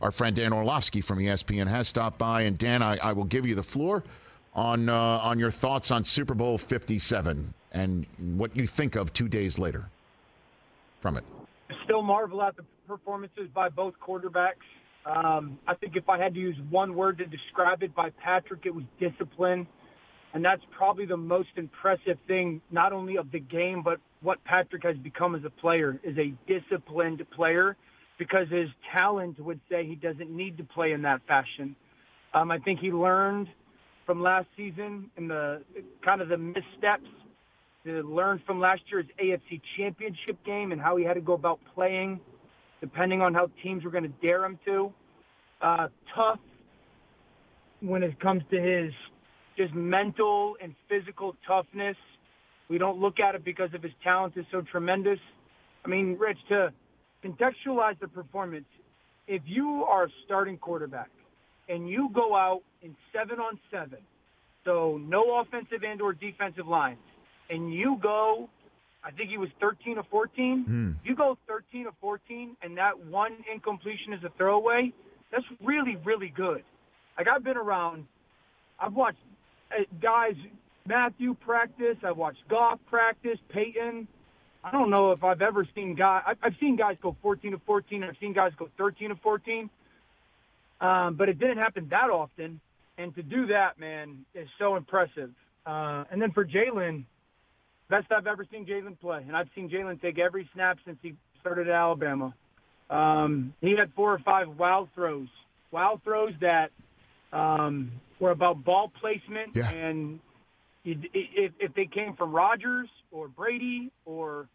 Our friend Dan Orlovsky from ESPN has stopped by. And Dan, I will give you the floor on your thoughts on Super Bowl 57 and what you think of 2 days later from it. I still marvel at the performances by both quarterbacks. I think if I had to use one word to describe it by Patrick, it was discipline. And that's probably the most impressive thing, not only of the game, but what Patrick has become as a player, is a disciplined player, because his talent would say he doesn't need to play in that fashion. I think he learned from last season and the kind of the missteps, to learn from last year's AFC Championship game and how he had to go about playing depending on how teams were going to dare him to. Tough when it comes to his just mental and physical toughness. We don't look at it because of his talent is so tremendous. I mean, Rich, to contextualize the performance, if you are a starting quarterback and you go out in 7-on-7, so no offensive and or defensive lines, and you go, I think he was 13 of 14. You go 13 of 14, and that one incompletion is a throwaway. That's really, really good. Like, I've been around, I've watched guys, Matthew practice, I've watched Goff practice, Peyton. I don't know if I've ever seen guys, I've seen guys go 14 of 14, I've seen guys go 13 of 14, but it didn't happen that often. And to do that, man, is so impressive. And then for Jalen, best I've ever seen Jalen play. And I've seen Jalen take every snap since he started at Alabama. He had 4 or 5 wild throws that were about ball placement. Yeah. And if they came from Rodgers or Brady or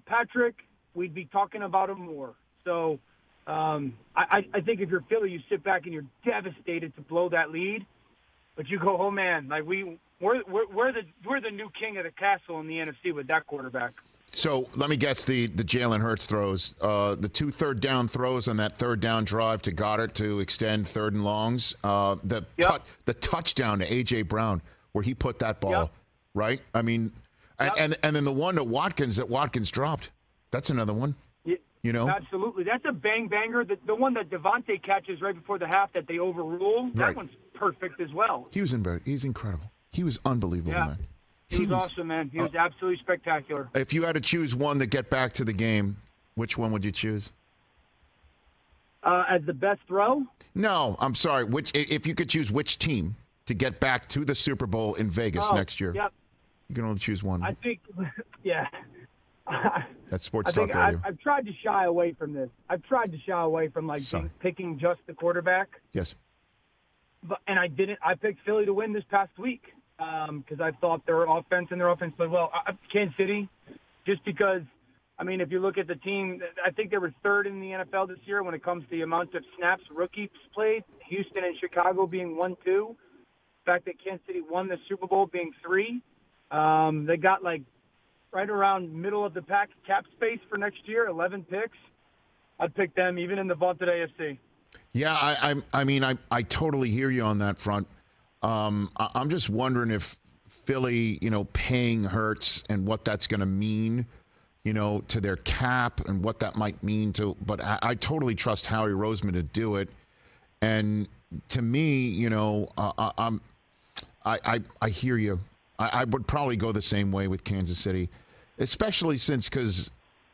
Patrick, we'd be talking about him more. So I think if you're Philly, you sit back and you're devastated to blow that lead. But you go, oh, man, like we're the new king of the castle in the NFC with that quarterback. So let me guess the Jalen Hurts throws, the 2 third-down throws on that third-down drive to Goddard to extend third and longs, the touchdown to A.J. Brown where he put that ball, right? I mean, and then the one to Watkins that Watkins dropped. That's another one. You know? Absolutely. That's a bang-banger. The one that Devontae catches right before the half that they overrule, that one's perfect as well. He's incredible. He was unbelievable, man. He was awesome, man. He was absolutely spectacular. If you had to choose one to get back to the game, which one would you choose? As the best throw? No, I'm sorry. If you could choose which team to get back to the Super Bowl in Vegas next year, you can only choose one. I think, yeah. That's sports talk radio. I've tried to shy away from this. I've tried to shy away from picking just the quarterback. Yes. And I didn't. I picked Philly to win this past week because I thought their offense played well. Kansas City, just because, I mean, if you look at the team, I think they were third in the NFL this year when it comes to the amount of snaps rookies played. Houston and Chicago being 1-2. The fact that Kansas City won the Super Bowl being 3. They got right around middle of the pack cap space for next year, 11 picks. I'd pick them even in the vaunted AFC. Yeah, I totally hear you on that front. I'm just wondering if Philly, paying Hurts and what that's going to mean, to their cap and what that might mean to. But I totally trust Howie Roseman to do it. And to me, I hear you. I would probably go the same way with Kansas City, especially because,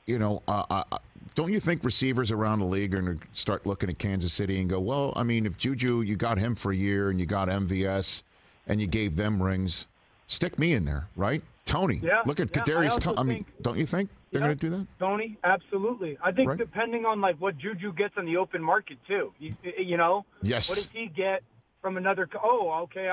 don't you think receivers around the league are going to start looking at Kansas City and go, well, I mean, if Juju, you got him for a year and you got MVS and you gave them rings, stick me in there, right? Tony, look at Kadarius Tony. I mean, don't you think they're going to do that? Tony, absolutely. I think depending on what Juju gets on the open market too, yes. What does he get from another? Oh, okay,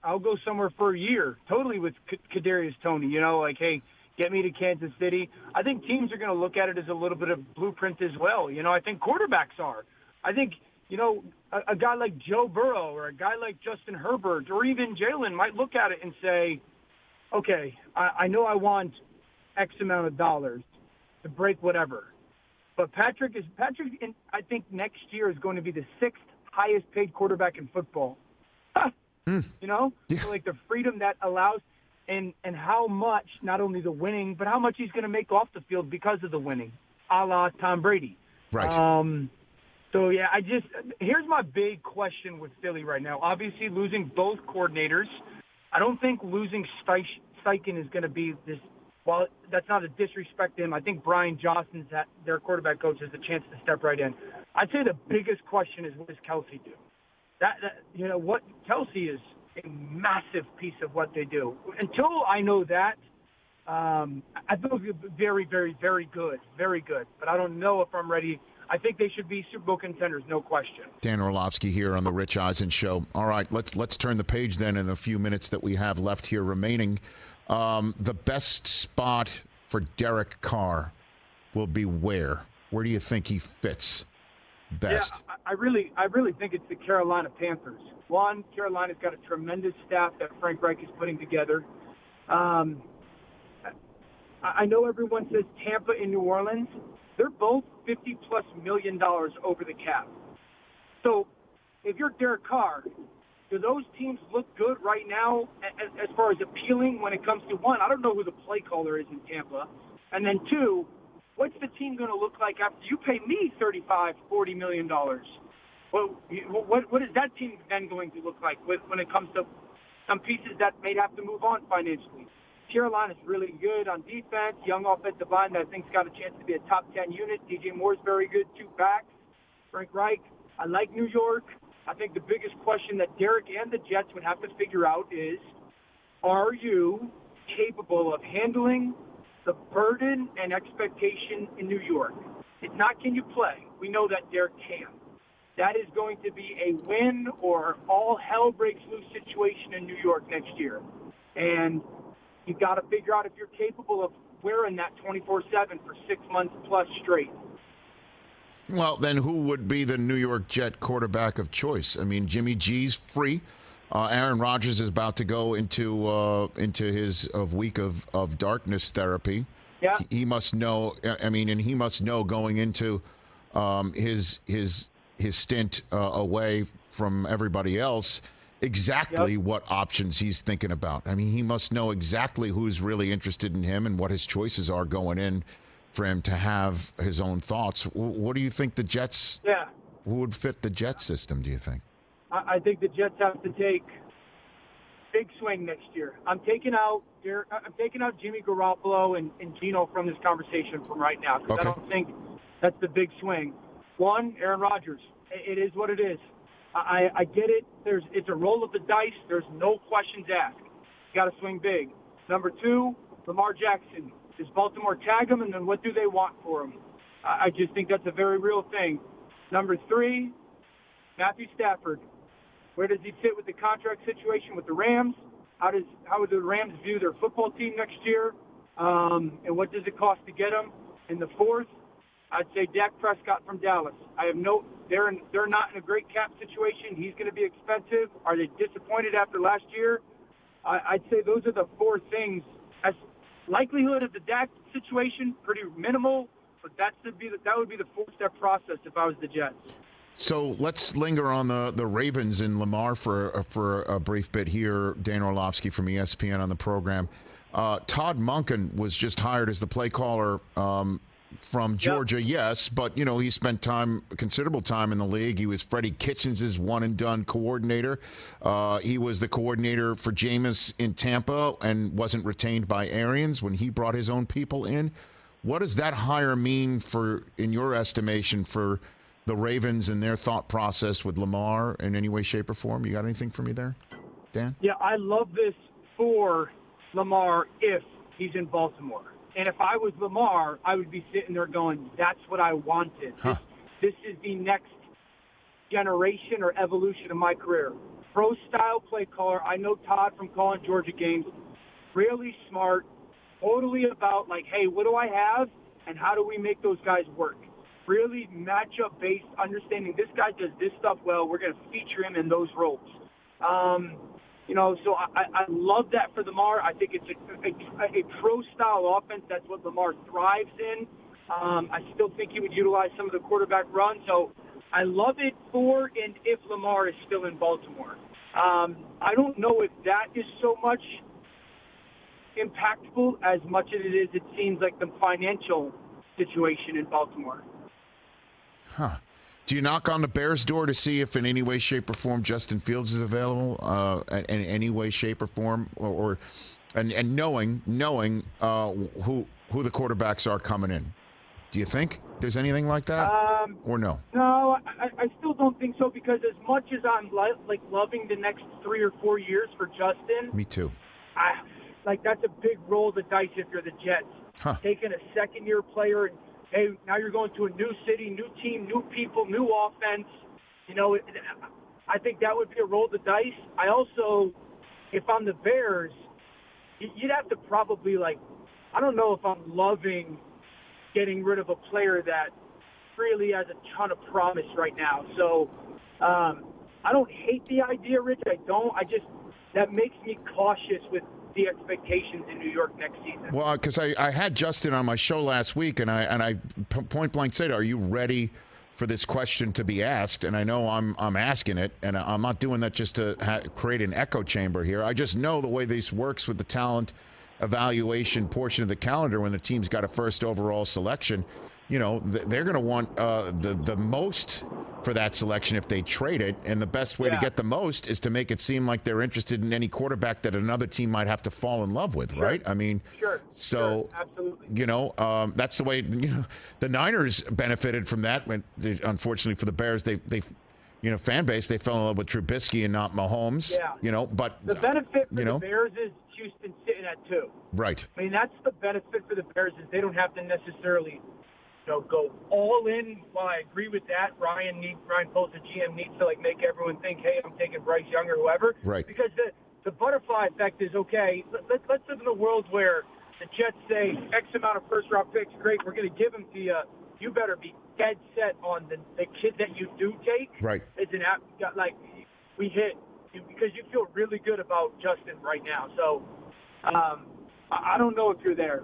I'll go somewhere for a year. Totally with Kadarius Tony. Hey, get me to Kansas City. I think teams are going to look at it as a little bit of blueprint as well. I think quarterbacks are. I think, a guy like Joe Burrow or a guy like Justin Herbert or even Jalen might look at it and say, okay, I know I want X amount of dollars to break whatever. But Patrick, I think next year is going to be the 6th highest paid quarterback in football. So, the freedom that allows and how much, not only the winning, but how much he's going to make off the field because of the winning, a la Tom Brady. Right. So, yeah, here's my big question with Philly right now. Obviously, losing both coordinators. I don't think losing Steichen is going to be this. Well, that's not a disrespect to him. I think Brian Johnson's their quarterback coach has a chance to step right in. I'd say the biggest question is, what does Kelsey do? What Kelsey is a massive piece of what they do. Until I know that, I feel very, very, very good, very good. But I don't know if I'm ready. I think they should be Super Bowl contenders, no question. Dan Orlovsky here on the Rich Eisen Show. All right, let's turn the page then in the few minutes that we have left here remaining. The best spot for Derek Carr will be where? Where do you think he fits best? Yeah, I really think it's the Carolina Panthers. One, Carolina's got a tremendous staff that Frank Reich is putting together. I know everyone says Tampa and New Orleans. They're both $50+ million over the cap. So if you're Derek Carr, do those teams look good right now as far as appealing when it comes to, one, I don't know who the play caller is in Tampa, and then two, what's the team going to look like after you pay me $35-40 million? Well, what is that team then going to look like when it comes to some pieces that may have to move on financially? Carolina's really good on defense, young offensive line that I think's got a chance to be a top 10 unit. DJ Moore's very good, 2 backs. Frank Reich, I like New York. I think the biggest question that Derek and the Jets would have to figure out is, are you capable of handling the burden and expectation in New York? It's not can you play. We know that Derek can. That is going to be a win or all hell breaks loose situation in New York next year. And you've got to figure out if you're capable of wearing that 24/7 for 6 months plus straight. Well, then who would be the New York Jet quarterback of choice? I mean, Jimmy G's free. Aaron Rodgers is about to go into his week of darkness therapy. Yeah. He must know. I mean, and he must know going into his stint away from everybody else exactly what options he's thinking about. I mean, he must know exactly who's really interested in him and what his choices are going in for him to have his own thoughts. What do you think the Jets? Yeah. Who would fit the Jet system? Do you think? I think the Jets have to take big swing next year. I'm taking out Jimmy Garoppolo and Geno from this conversation from right now because I don't think that's the big swing. One, Aaron Rodgers. It is what it is. I get it. It's a roll of the dice. There's no questions asked. You got to swing big. Number two, Lamar Jackson. Does Baltimore tag him, and then what do they want for him? I just think that's a very real thing. Number three, Matthew Stafford. Where does he fit with the contract situation with the Rams? How would the Rams view their football team next year? And what does it cost to get him? And the fourth, I'd say Dak Prescott from Dallas. They're not in a great cap situation. He's going to be expensive. Are they disappointed after last year? I'd say those are the four things. As likelihood of the Dak situation, pretty minimal, but that would be the four-step process if I was the Jets. So let's linger on the Ravens and Lamar for a brief bit here. Dan Orlovsky from ESPN on the program. Todd Monken was just hired as the play caller from Georgia, yes, but he spent considerable time in the league. He was Freddie Kitchens' one-and-done coordinator. He was the coordinator for Jameis in Tampa and wasn't retained by Arians when he brought his own people in. What does that hire mean in your estimation, for the Ravens and their thought process with Lamar in any way, shape, or form? You got anything for me there, Dan? Yeah, I love this for Lamar if he's in Baltimore. And if I was Lamar, I would be sitting there going, that's what I wanted. Huh. This is the next generation or evolution of my career. Pro-style play caller. I know Todd from calling Georgia games. Really smart. Totally about, hey, what do I have, and how do we make those guys work? Really matchup-based, understanding this guy does this stuff well. We're going to feature him in those roles. So I love that for Lamar. I think it's a pro-style offense. That's what Lamar thrives in. I still think he would utilize some of the quarterback run. So I love it for and if Lamar is still in Baltimore. I don't know if that is so much impactful as much as it seems like the financial situation in Baltimore. Huh. Do you knock on the Bears' door to see if in any way, shape, or form Justin Fields is available? In any way, shape, or form, and knowing who the quarterbacks are coming in? Do you think there's anything like that, or no? No, I still don't think so, because as much as I'm loving the next 3 or 4 years for Justin, Me too. That's a big roll of the dice if you're the Jets. Huh. Taking a second-year player, and hey, now you're going to a new city, new team, new people, new offense. I think that would be a roll of the dice. I also, if I'm the Bears, you'd have to probably, I don't know if I'm loving getting rid of a player that really has a ton of promise right now. So I don't hate the idea, Rich. I don't. That makes me cautious with the expectations in New York next season. Well, because I had Justin on my show last week, and I point blank said, "Are you ready for this question to be asked?" And I know I'm asking it, and I'm not doing that just to create an echo chamber here. I just know the way this works with the talent evaluation portion of the calendar when the team's got a first overall selection. They're going to want the most for that selection if they trade it, and the best way to get the most is to make it seem like they're interested in any quarterback that another team might have to fall in love with, right? I mean, so absolutely. that's the way the Niners benefited from that. When unfortunately for the Bears, they fan base, they fell in love with Trubisky and not Mahomes. Yeah. But the benefit for the Bears is Houston sitting at 2. Right. I mean, that's the benefit for the Bears, is they don't have to necessarily go all in. While I agree with that, Ryan Poles, the GM, needs to make everyone think, hey, I'm taking Bryce Young or whoever. Right. Because the butterfly effect is, okay, let's live in a world where the Jets say X amount of first-round picks, great, we're going to give them to you. You better be dead set on the kid that you do take. Right. It's we hit, because you feel really good about Justin right now. So I don't know if you're there.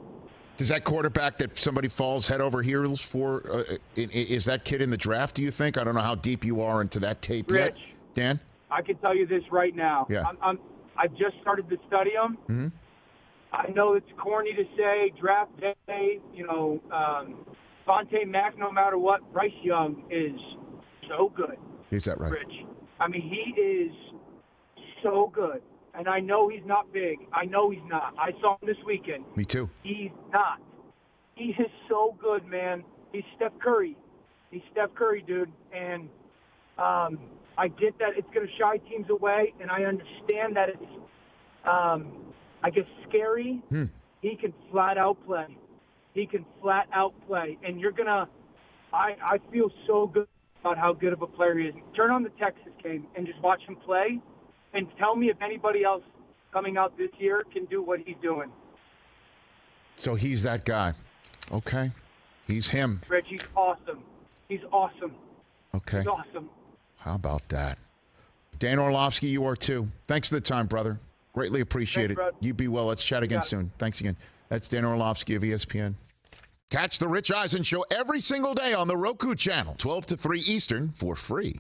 Does that quarterback that somebody falls head over heels for, is that kid in the draft, do you think? I don't know how deep you are into that tape Rich, yet. Dan? I can tell you this right now. Yeah. I just started to study him. Mm-hmm. I know it's corny to say draft day, Vontae Mack, no matter what. Bryce Young is so good. Is that right? Rich. I mean, he is so good. And I know he's not big. I know he's not. I saw him this weekend. Me too. He's not. He is so good, man. He's Steph Curry. He's Steph Curry, dude. And I get that it's going to shy teams away, and I understand that it's, I guess, scary. He can flat out play. And you're going to – I feel so good about how good of a player he is. Turn on the Texas game and just watch him play. And tell me if anybody else coming out this year can do what he's doing. So he's that guy. Okay. He's him. Rich, he's awesome. Okay. He's awesome. How about that? Dan Orlovsky, you are too. Thanks for the time, brother. Greatly appreciate it. Bro. You be well. Let's chat again soon. Thanks again. That's Dan Orlovsky of ESPN. Catch the Rich Eisen Show every single day on the Roku channel, 12 to 3 Eastern, for free.